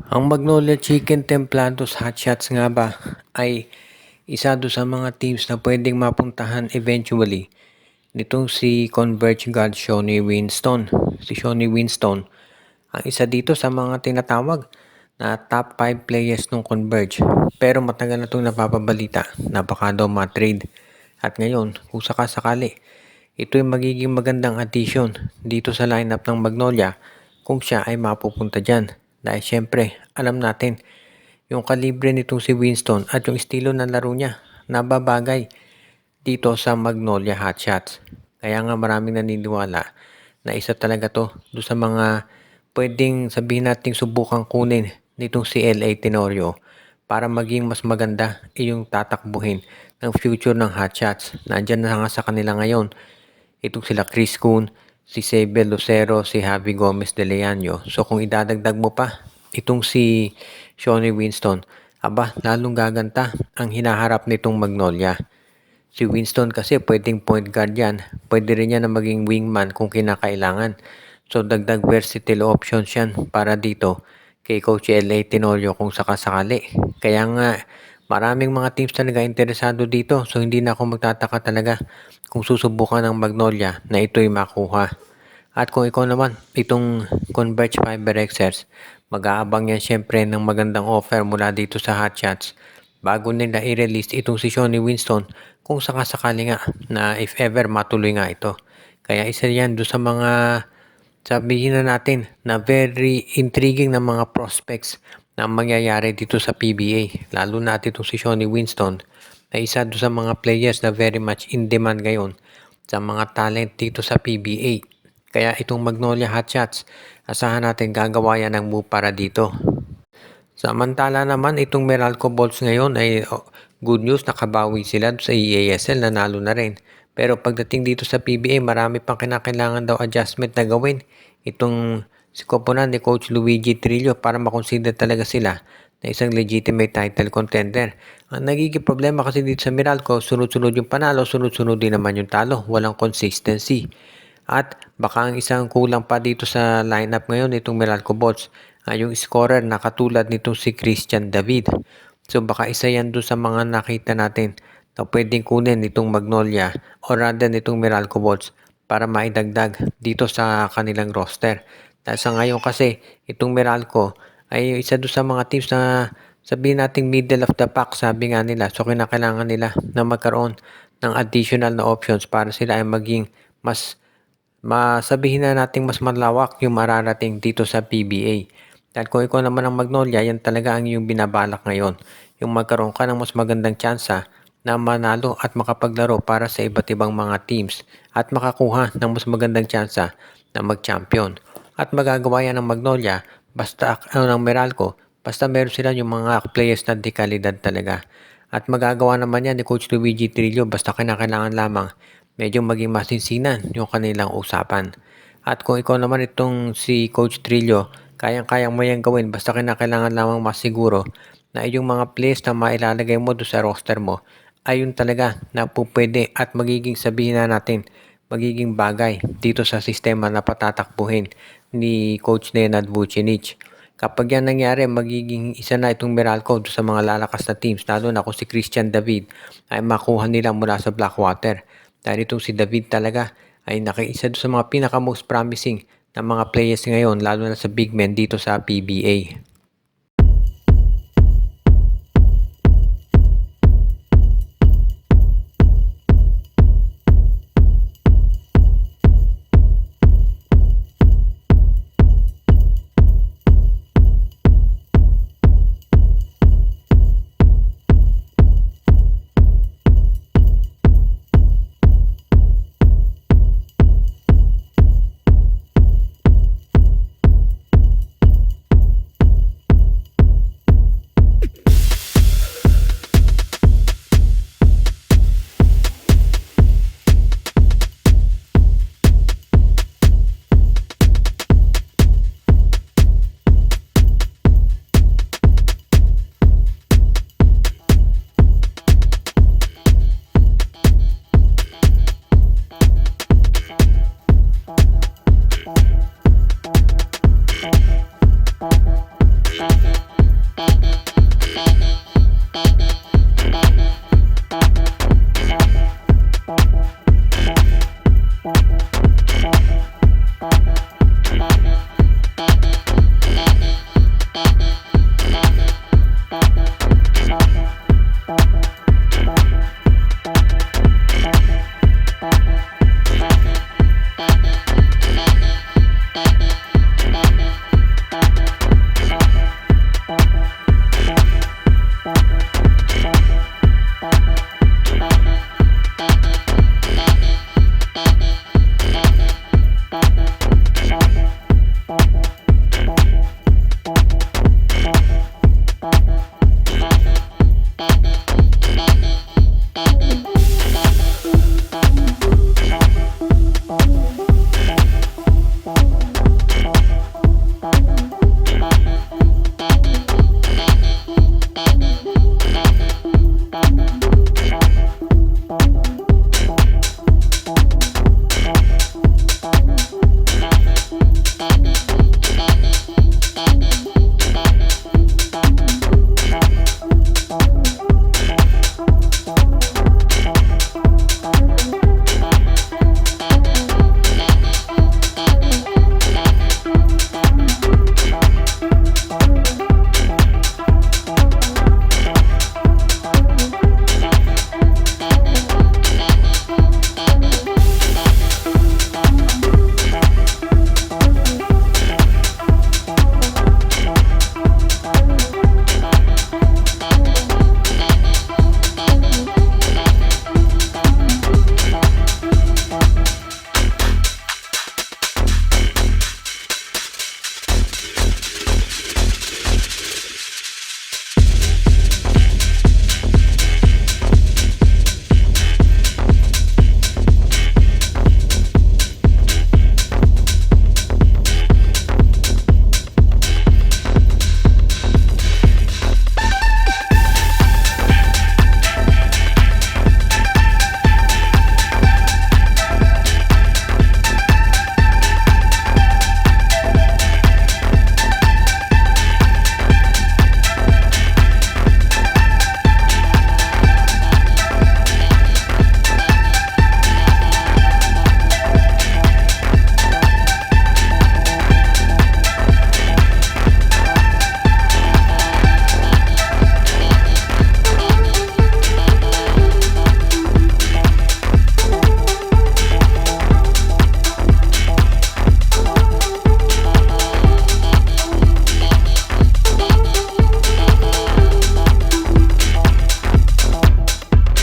Ang Magnolia Chicken Templados Hotshots nga ba ay isa do sa mga teams na pwedeng mapuntahan eventually nitong si Converge God Shawnee Winston. Si Shawnee Winston ang isa dito sa mga tinatawag na top 5 players ng Converge. Pero matagal na itong napapabalita na baka daw ma-trade. At ngayon, kung sakasakali, ito ay magiging magandang addition dito sa lineup ng Magnolia kung siya ay mapupunta dyan. Dahil syempre, alam natin, yung kalibre nitong si Winston at yung estilo ng laro niya, nababagay dito sa Magnolia Hotshots. Kaya nga maraming naniniwala na isa talaga to do sa mga pwedeng sabihin nating subukang kunin nitong si LA Tenorio para maging mas maganda yung tatakbuhin ng future ng Hotshots. Nandyan na nga sa kanila ngayon itong sila Chris Kuhn, si Xavier Lucero, si Javi Gomez de Leaño. So kung idadagdag mo pa itong si Shawnee Winston, aba lalong gaganta ang hinaharap nitong Magnolia. Si Winston kasi pwedeng point guard yan. Pwede rin yan na maging wingman kung kinakailangan. So dagdag versatile options yan para dito kay Coach LA Tenorio kung sakasakali. Kaya nga maraming mga teams talaga interesado dito. So hindi na ako magtataka talaga kung susubukan ng Magnolia na ito'y makuha. At kung ikaw naman, itong Converge Fiber Xers, mag-aabang yan syempre ng magandang offer mula dito sa Hotshots bago nila i-release itong si Shawnee Winston kung sakasakali nga na if ever matuloy nga ito. Kaya isa yan doon sa mga sabihin na natin na very intriguing na mga prospects na mangyayari dito sa PBA. Lalo na itong si Shawnee Winston na isa doon sa mga players na very much in demand ngayon sa mga talent dito sa PBA. Kaya itong Magnolia Hotshots, asahan natin gagawa yan ng move para dito. Samantala naman itong Meralco Bolts ngayon ay good news, nakabawi sila sa EASL, nanalo na rin. Pero pagdating dito sa PBA, marami pang kinakailangan daw adjustment na gawin. Itong si koponan ni Coach Luigi Trillo para makonsider talaga sila na isang legitimate title contender. Ang nagiging problema kasi dito sa Meralco, sunod-sunod yung panalo, sunod-sunod din naman yung talo, walang consistency. At baka ang isang kulang pa dito sa lineup ngayon itong Meralco Bolts ay yung scorer na katulad nitong si Christian David. So baka isa yan doon sa mga nakita natin na pwedeng kunin nitong Magnolia o rather nitong Meralco Bolts para maidagdag dito sa kanilang roster. Dahil sa ngayon kasi itong Meralco ay isa doon sa mga teams na sabihin nating middle of the pack, sabi nga nila. So kinakailangan nila na magkaroon ng additional na options para sila ay maging mas masabihin na nating mas malawak yung mararating dito sa PBA. Dahil kung ikaw naman ang Magnolia, yan talaga ang iyong binabalak ngayon. Yung magkaroon ka ng mas magandang tsansa na manalo at makapaglaro para sa iba't ibang mga teams at makakuha ng mas magandang tsansa na mag-champion. At magagawa yan ng Magnolia basta ng Meralco, basta meron sila yung mga players na di kalidad talaga. At magagawa naman yan ni Coach Luigi Trillo basta kinakailangan lamang medyo maging masinsinan yung kanilang usapan. At kung ikaw naman itong si Coach Trillo, kayang-kayang mo yan gawin basta kinakailangan lamang masiguro na yung mga players na mailalagay mo doon sa roster mo ay yun talaga na pupwede at magiging sabihin na natin magiging bagay dito sa sistema na patatakbuhin ni Coach Nenad Vucinic. Kapag yan nangyari, magiging isa na itong Meralco sa mga lalakas na teams, lalo na kung si Christian David ay makuha nila mula sa Blackwater. Dahil itong si David talaga ay nakiisa sa mga pinaka most promising na mga players ngayon, lalo na sa big men dito sa PBA.